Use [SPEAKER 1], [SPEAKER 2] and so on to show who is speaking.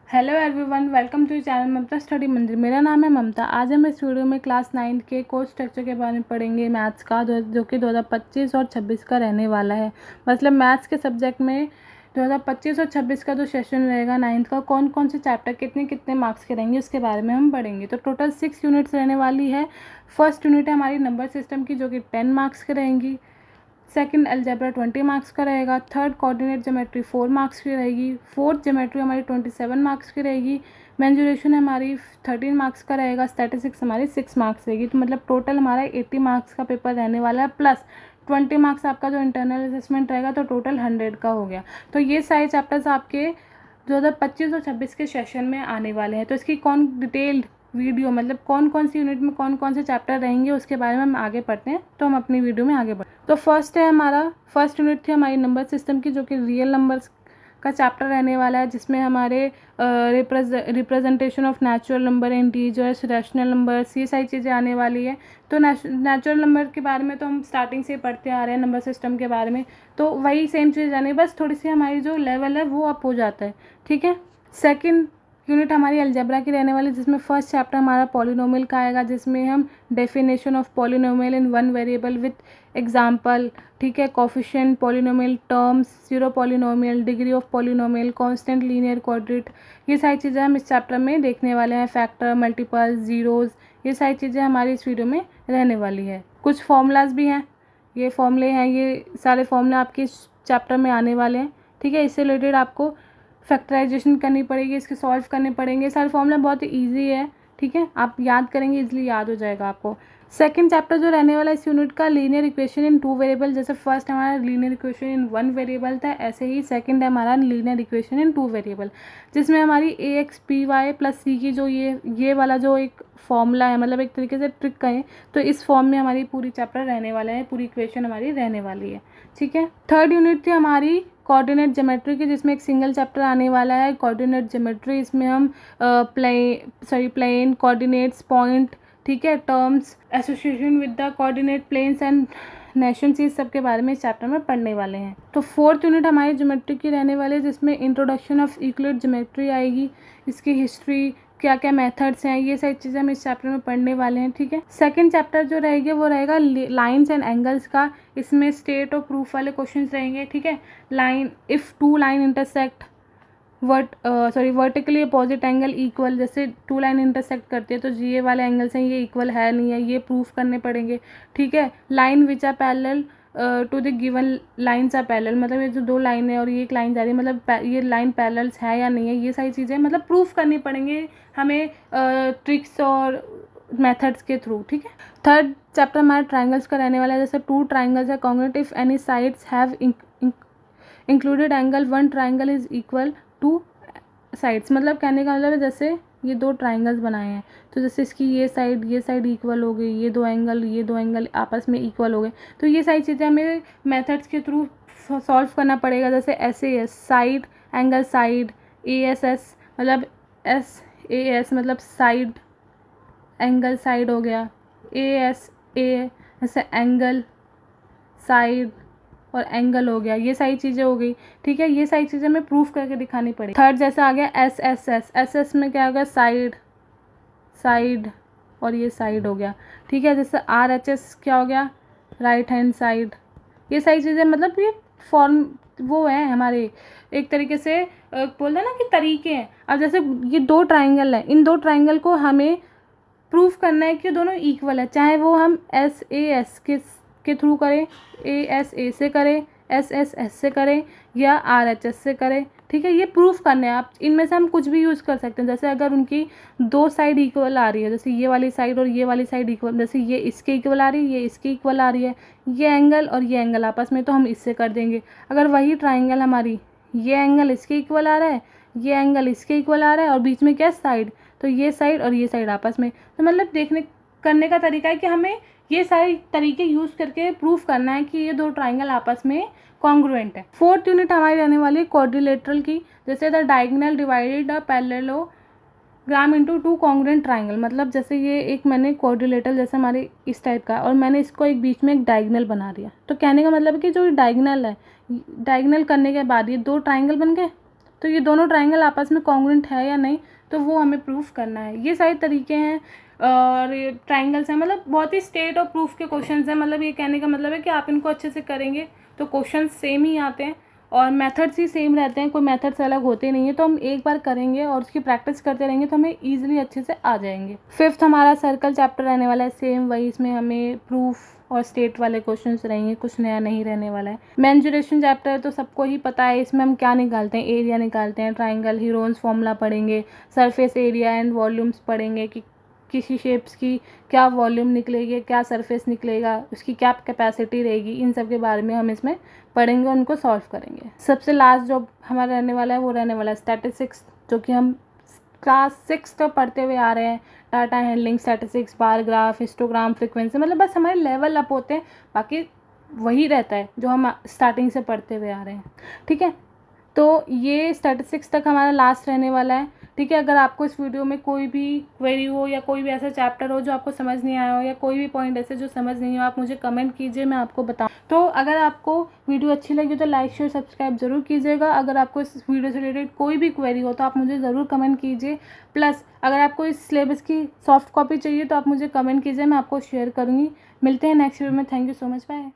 [SPEAKER 1] Hello everyone, welcome to channel Mamta study Mandir. मेरा नाम है ममता। आज हम इस वीडियो में क्लास 9 के कोर्स स्ट्रक्चर के बारे में पढ़ेंगे मैथ्स का, जो कि 2025 और 26 का रहने वाला है। मतलब मैथ्स के सब्जेक्ट में 2025 और 26 का जो सेशन रहेगा 9th का, कौन कौन से चैप्टर कितने कितने मार्क्स के रहेंगे उसके बारे में हम पढ़ेंगे। तो टोटल 6 यूनिट्स रहने वाली है। फर्स्ट यूनिट है हमारी नंबर सिस्टम की, जो कि 10 मार्क्स की रहेंगी। सेकंड अलजेब्रा 20 मार्क्स का रहेगा। थर्ड कोऑर्डिनेट ज्योमेट्री 4 मार्क्स की रहेगी। फोर्थ ज्योमेट्री हमारी 27 मार्क्स की रहेगी। मेंजुरेशन हमारी 13 मार्क्स का रहेगा। स्टैटिस्टिक्स हमारी 6 मार्क्स रहेगी। तो मतलब टोटल हमारा 80 मार्क्स का पेपर रहने वाला है, प्लस 20 मार्क्स आपका जो इंटरनल असेसमेंट रहेगा, तो टोटल 100 का हो गया। तो ये सारे चैप्टर्स आपके 2025 और 26 के सेशन में आने वाले हैं। तो इसकी कौन डिटेल्ड वीडियो, मतलब कौन कौन सी यूनिट में कौन कौन से चैप्टर रहेंगे उसके बारे में हम आगे पढ़ते हैं। तो हम अपनी वीडियो में आगे बढ़ते हैं। तो फर्स्ट यूनिट थी हमारी नंबर सिस्टम की, जो कि रियल नंबर्स का चैप्टर रहने वाला है, जिसमें हमारे representation of natural number, integers, rational numbers, ये सारी चीज़ें आने वाली है। तो नेचुरल नंबर के बारे में तो हम स्टार्टिंग से पढ़ते आ रहे हैं, नंबर सिस्टम के बारे में तो वही सेम चीज़ आनी है, बस थोड़ी सी हमारी जो लेवल है वो अप हो जाता है। ठीक है। सेकंड यूनिट हमारी अलजेब्रा की रहने वाली, जिसमें फर्स्ट चैप्टर हमारा पॉलिनोमियल का आएगा, जिसमें हम definition of polynomial in one variable with example, ठीक है, coefficient polynomial, terms, zero polynomial, degree of polynomial, constant linear quadratic, ये सारी चीज़ें हम इस चैप्टर में देखने वाले हैं। फैक्टर, मल्टीपल, जीरोज़, ये सारी चीज़ें हमारी इस वीडियो में रहने वाली है। कुछ फॉर्मूलाज भी हैं, ये फॉर्मूले हैं, ये सारे फॉर्मूले आपके इस चैप्टर में आने वाले हैं। ठीक है। इससे रिलेटेड आपको फैक्टराइजेशन करनी पड़ेगी, इसके सॉल्व करने पड़ेंगे। सारे फॉर्मूला बहुत ईजी है। ठीक है, आप याद करेंगे, इजीली याद हो जाएगा आपको। सेकंड चैप्टर जो रहने वाला है इस यूनिट का, लीनियर इक्वेशन इन 2 वेरिएबल। जैसे फर्स्ट हमारा लीनियर इक्वेशन इन 1 वेरिएबल था, ऐसे ही सेकंड है हमारा लीनियर इक्वेशन इन 2 वेरिएबल, जिसमें हमारी ए एक्स पी वाई प्लस सी की जो ये वाला जो एक फॉर्मूला है, मतलब एक तरीके से ट्रिक कहें तो इस फॉर्म में हमारी पूरी चैप्टर रहने वाला है, पूरी इक्वेशन हमारी रहने वाली है। ठीक है। थर्ड यूनिट थी हमारी कोऑर्डिनेट ज्योमेट्री की, जिसमें एक सिंगल चैप्टर आने वाला है, कोऑर्डिनेट ज्योमेट्री। इसमें हम प्लेन कोऑर्डिनेट्स, पॉइंट, ठीक है, terms, association with the coordinate planes and nations, इस सब के बारे में इस चैप्टर में पढ़ने वाले हैं। तो फोर्थ यूनिट हमारी ज्योमेट्री की रहने वाली है, जिसमें इंट्रोडक्शन ऑफ यूक्लिड ज्योमेट्री आएगी, इसकी हिस्ट्री, क्या क्या मेथड्स हैं, ये सारी चीज़ें हम इस चैप्टर में पढ़ने वाले हैं। ठीक है। सेकंड चैप्टर जो रहेगा वो रहेगा लाइंस एंड एंगल्स का। इसमें स्टेट और प्रूफ वाले क्वेश्चंस रहेंगे। ठीक है। Line, if two line intersect vertically opposite angle equal, जैसे 2 लाइन इंटरसेक्ट करती है तो ये वाले एंगल्स हैं, ये इक्वल है नहीं है, ये प्रूफ करने पड़ेंगे। ठीक है। Line which are parallel to the given lines are parallel, मतलब ये जो 2 लाइन है और ये एक लाइन जा रही है, मतलब ये लाइन पैरेलल्स है या नहीं है, ये सारी चीज़ें मतलब प्रूफ करनी पड़ेंगे हमें ट्रिक्स और मेथड्स के थ्रू। ठीक है। थर्ड चैप्टर हमारा ट्राइंगल्स का रहने वाला है। जैसे 2 ट्राइंगल्स है, congruent if any sides have included angle 1 triangle is equal two sides, मतलब कहने का मतलब है जैसे ये 2 ट्राइंगल्स बनाए हैं, तो जैसे इसकी ये साइड इक्वल हो गई, ये दो एंगल आपस में इक्वल हो गए, तो ये सारी चीज़ें हमें मेथड्स के थ्रू सॉल्व करना पड़ेगा। जैसे SAS side, angle side, ASS मतलब SAS मतलब साइड, एंगल साइड हो गया, ASA जैसे एंगल साइड और एंगल हो गया, ये सारी चीज़ें हो गई। ठीक है। ये सारी चीज़ें हमें प्रूफ करके दिखानी पड़ेगी। थर्ड जैसा आ गया SSS में क्या होगा, साइड और ये साइड हो गया। ठीक है। जैसे RHS क्या हो गया, राइट हैंड साइड। ये सारी चीज़ें मतलब ये फॉर्म वो है हमारे, एक तरीके से बोलते हैं ना कि तरीके हैं। अब जैसे ये 2 ट्राइंगल है, इन 2 ट्राइंगल को हमें प्रूफ करना है कि दोनों इक्वल है, चाहे वो हम SAS के थ्रू करें, ASA से करें, SSS से करें या RHS से करें। ठीक है। ये प्रूफ करने हैं, आप इनमें से हम कुछ भी यूज़ कर सकते हैं। जैसे अगर उनकी 2 साइड इक्वल आ रही है, जैसे ये वाली साइड और ये वाली साइड इक्वल, जैसे ये इसके इक्वल आ रही है, ये इसके इक्वल आ रही है, ये एंगल और ये एंगल आपस में, तो हम इससे कर देंगे। अगर वही ट्राइंगल हमारी, ये एंगल इसके इक्वल आ रहा है, ये एंगल इसके इक्वल आ रहा है और बीच में क्या साइड, तो ये साइड और ये साइड आपस में, तो मतलब देखने करने का तरीका है कि हमें ये सारे तरीके यूज़ करके प्रूफ करना है कि ये 2 ट्राइंगल आपस में कॉन्ग्रुएंट है। फोर्थ यूनिट हमारी रहने वाली है क्वाड्रिलेटरल की। जैसे the diagonal divided a parallelogram into 2 congruent triangle, मतलब जैसे ये एक मैंने क्वाड्रिलेटरल जैसे हमारे इस टाइप का और मैंने इसको एक बीच में एक डायगोनल बना दिया, तो कहने का मतलब है कि जो डायगोनल है, डायगोनल करने के बाद ये 2 ट्राइंगल बन गए, तो तो ये दोनों ट्राइंगल आपस में कॉन्ग्रुएंट है या नहीं, तो वो हमें प्रूफ करना है। ये सारे तरीके हैं और ट्राइंगल्स हैं, मतलब बहुत ही स्टेट और प्रूफ के क्वेश्चंस हैं। मतलब ये कहने का मतलब है कि आप इनको अच्छे से करेंगे तो क्वेश्चन सेम ही आते हैं और मेथड्स ही सेम रहते हैं, कोई मेथड्स अलग होते नहीं है। तो हम एक बार करेंगे और उसकी प्रैक्टिस करते रहेंगे तो हमें ईजिली अच्छे से आ जाएंगे। फिफ्थ हमारा सर्कल चैप्टर रहने वाला है, सेम वही, इसमें हमें प्रूफ और स्टेट वाले क्वेश्चंस रहेंगे, कुछ नया नहीं रहने वाला है। मेंसुरेशन चैप्टर है तो सबको ही पता है, इसमें हम क्या निकालते हैं, एरिया निकालते हैं, ट्राइंगल हीरोन्स फॉर्मूला पढ़ेंगे, सरफेस एरिया एंड वॉल्यूम्स पढ़ेंगे कि किसी शेप्स की क्या वॉल्यूम निकलेगी, क्या सरफेस निकलेगा, उसकी क्या कैपेसिटी रहेगी, इन सब के बारे में हम इसमें पढ़ेंगे, उनको सॉल्व करेंगे। सबसे लास्ट जो हमारा रहने वाला है वो रहने वाला है स्टैटिस्टिक्स, जो कि हम क्लास 6 तक पढ़ते हुए आ रहे हैं। Data handling, statistics, bar graph, histogram, frequency, मतलब बस हमारे लेवल अप होते हैं, बाकी वही रहता है जो हम स्टार्टिंग से पढ़ते हुए आ रहे हैं। ठीक है, तो ये स्टैटिस्टिक्स तक हमारा लास्ट रहने वाला है। ठीक है, अगर आपको इस वीडियो में कोई भी क्वेरी हो या कोई भी ऐसा चैप्टर हो जो आपको समझ नहीं आया हो या कोई भी पॉइंट ऐसे जो समझ नहीं हो, आप मुझे कमेंट कीजिए, मैं आपको बताऊं। तो अगर आपको वीडियो अच्छी लगी तो लाइक शेयर सब्सक्राइब ज़रूर कीजिएगा। अगर आपको इस वीडियो से रिलेटेड कोई भी क्वेरी हो तो आप मुझे ज़रूर कमेंट कीजिए। प्लस अगर आपको इस सिलेबस की सॉफ्ट कॉपी चाहिए तो आप मुझे कमेंट कीजिए, मैं आपको शेयर करूँगी। मिलते हैं नेक्स्ट वीडियो में। Thank you so much, bye.